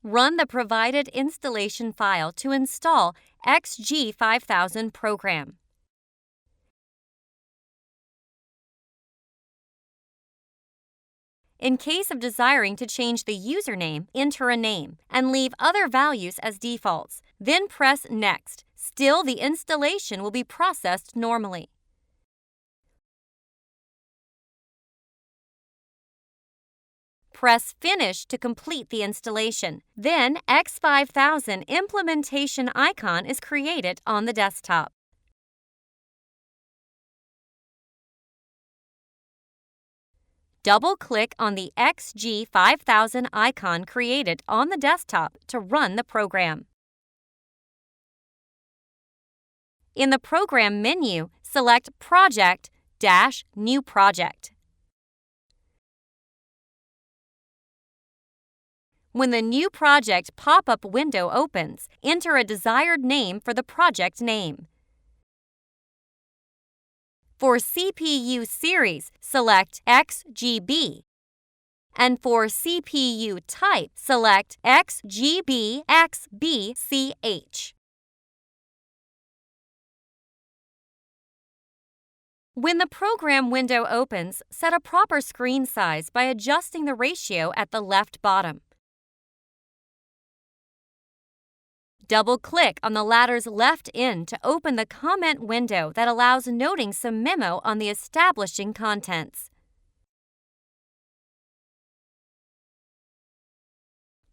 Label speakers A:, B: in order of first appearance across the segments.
A: Run the provided installation file to install XG 5000 program. In case of desiring to change the username, enter a name and leave other values as defaults. Then press Next. Still, the installation will be processed normally. Press Finish to complete the installation. Then X5000 implementation icon is created on the desktop. Double-click on the XG 5000 icon created on the desktop to run the program. In the Program menu, select Project-New Project. When the New Project pop-up window opens, enter a desired name for the project name. For CPU series, select XGB, and for CPU type, select XGB XBCH. When the program window opens, set a proper screen size by adjusting the ratio at the left bottom. Double-click on the ladder's left end to open the comment window that allows noting some memo on the establishing contents.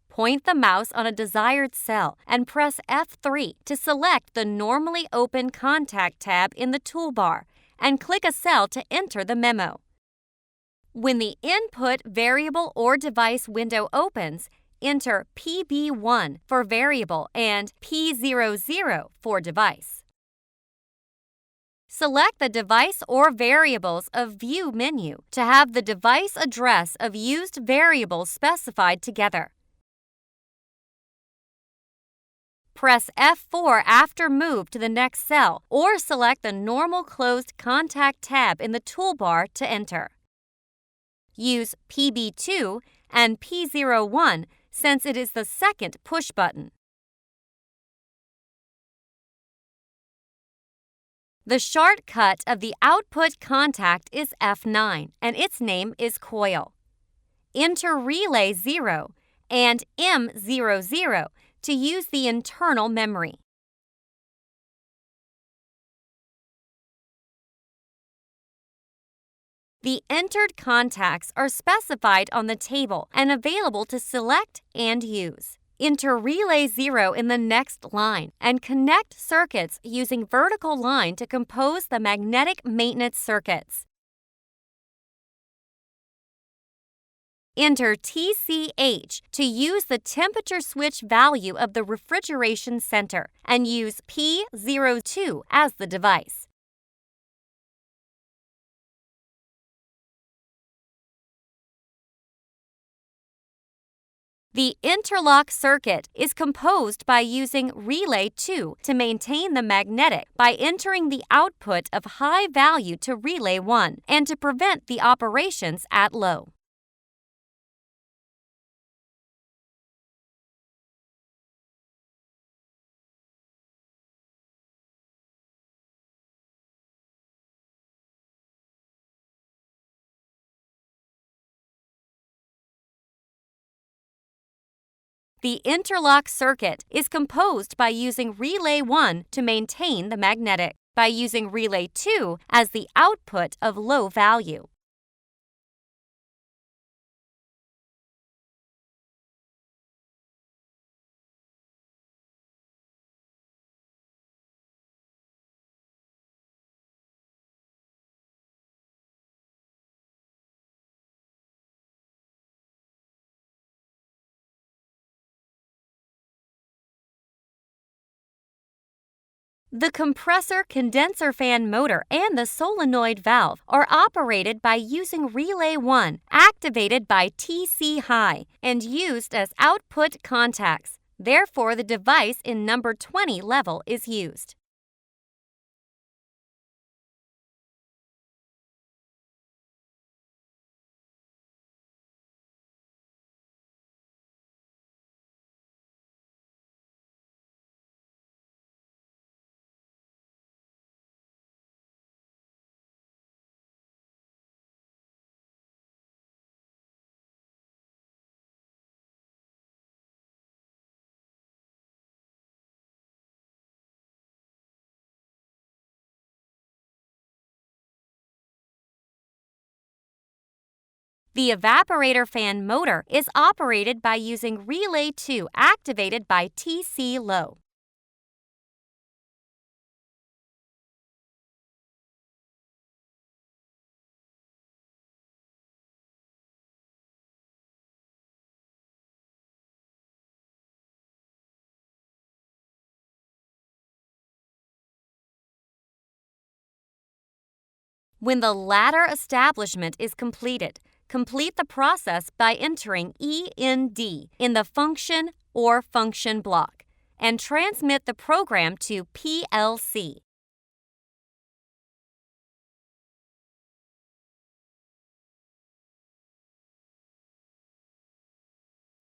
A: Point the mouse on a desired cell and press F3 to select the Normally Open Contact tab in the toolbar and click a cell to enter the memo. When the Input Variable or Device window opens, enter PB1 for variable and P00 for device. Select the Device or Variables of View menu to have the device address of used variables specified together. Press F4 after move to the next cell or select the Normal Closed Contact tab in the toolbar to enter. Use PB2 and P01 since it is the second push button. The shortcut of the output contact is F9 and its name is coil. Enter relay 0 and M00 to use the internal memory. The entered contacts are specified on the table and available to select and use. Enter relay 0 in the next line and connect circuits using vertical line to compose the magnetic maintenance circuits. Enter TCH to use the temperature switch value of the refrigeration center and use P02 as the device. The interlock circuit is composed by using relay 2 to maintain the magnetic by entering the output of high value to relay 1 and to prevent the operations at low. The interlock circuit is composed by using relay 1 to maintain the magnetic, by using relay 2 as the output of low value. The compressor condenser fan motor and the solenoid valve are operated by using relay 1, activated by TC high, and used as output contacts. Therefore, the device in number 20 level is used. The evaporator fan motor is operated by using Relay 2 activated by TC low. When the latter establishment is completed, complete the process by entering END in the function or function block and transmit the program to PLC.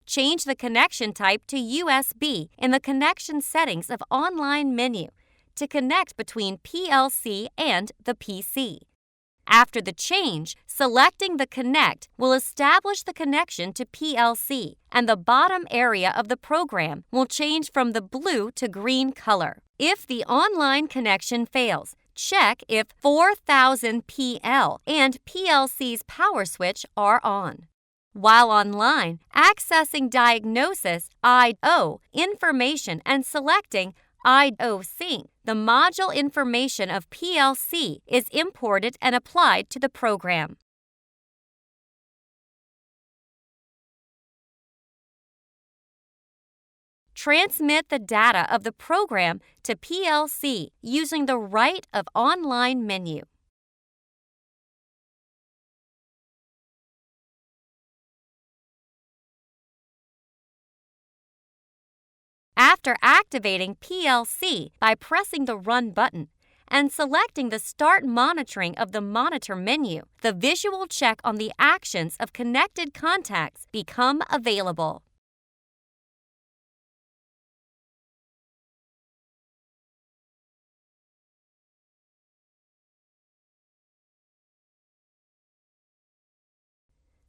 A: Change the connection type to USB in the connection settings of online menu to connect between PLC and the PC. After the change, selecting the Connect will establish the connection to PLC, and the bottom area of the program will change from the blue to green color. If the online connection fails, check if 4000 PL and PLC's power switch are on. While online, accessing diagnosis I/O information and selecting I/O sync, the module information of PLC is imported and applied to the program. Transmit the data of the program to PLC using the right of online menu. After activating PLC by pressing the Run button and selecting the Start Monitoring of the Monitor menu, the visual check on the actions of connected contacts become available.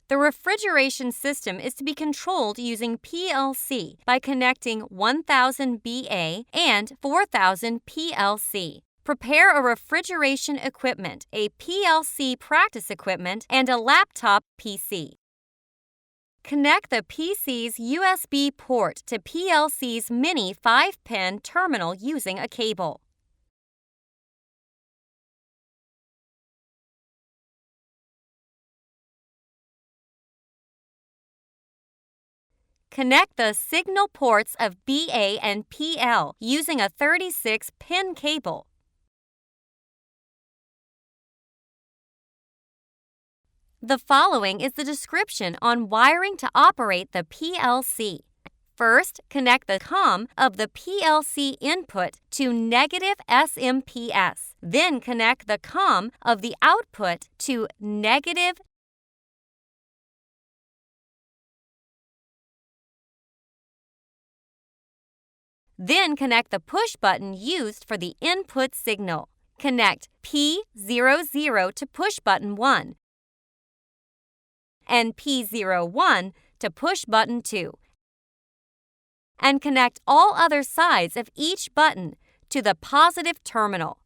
A: The refrigeration system is to be controlled using PLC by connecting 1000 BA and 4000 PLC. Prepare a refrigeration equipment, a PLC practice equipment, and a laptop PC. Connect the PC's USB port to PLC's mini 5-pin terminal using a cable. Connect the signal ports of BA and PL using a 36-pin cable. The following is the description on wiring to operate the PLC. First, connect the COM of the PLC input to negative SMPS. Then connect the COM of the output to negative. Then connect the push button used for the input signal. Connect P00 to push button 1 and P01 to push button 2. And connect all other sides of each button to the positive terminal.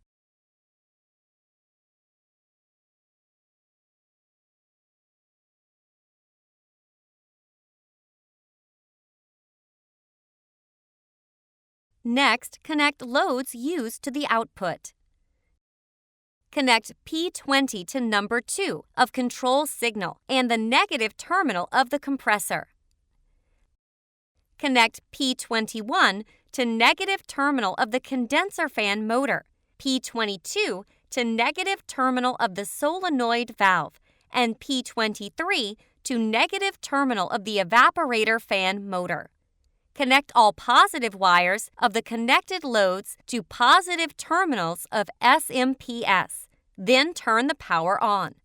A: Next, connect loads used to the output. Connect P20 to number 2 of control signal and the negative terminal of the compressor. Connect P21 to negative terminal of the condenser fan motor, P22 to negative terminal of the solenoid valve, and P23 to negative terminal of the evaporator fan motor. Connect all positive wires of the connected loads to positive terminals of SMPS. Then turn the power on.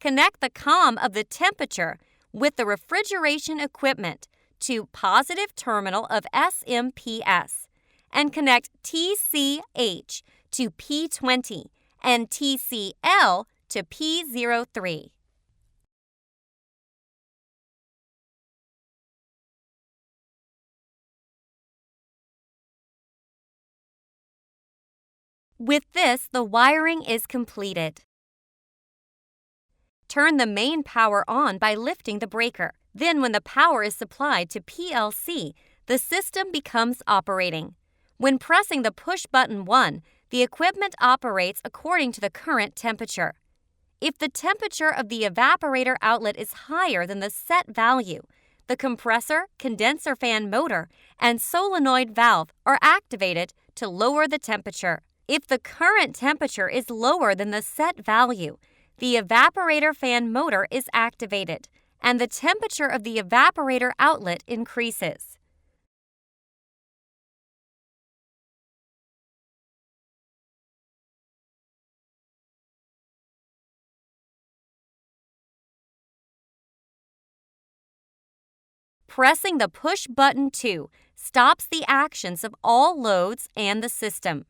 A: Connect the COM of the temperature with the refrigeration equipment to positive terminal of SMPS and connect TCH to P20 and TCL to P03. With this, the wiring is completed. Turn the main power on by lifting the breaker. Then, when the power is supplied to PLC, the system becomes operating. When pressing the push button 1, the equipment operates according to the current temperature. If the temperature of the evaporator outlet is higher than the set value, the compressor, condenser fan motor, and solenoid valve are activated to lower the temperature. If the current temperature is lower than the set value, the evaporator fan motor is activated, and the temperature of the evaporator outlet increases. Pressing the push button 2 stops the actions of all loads and the system.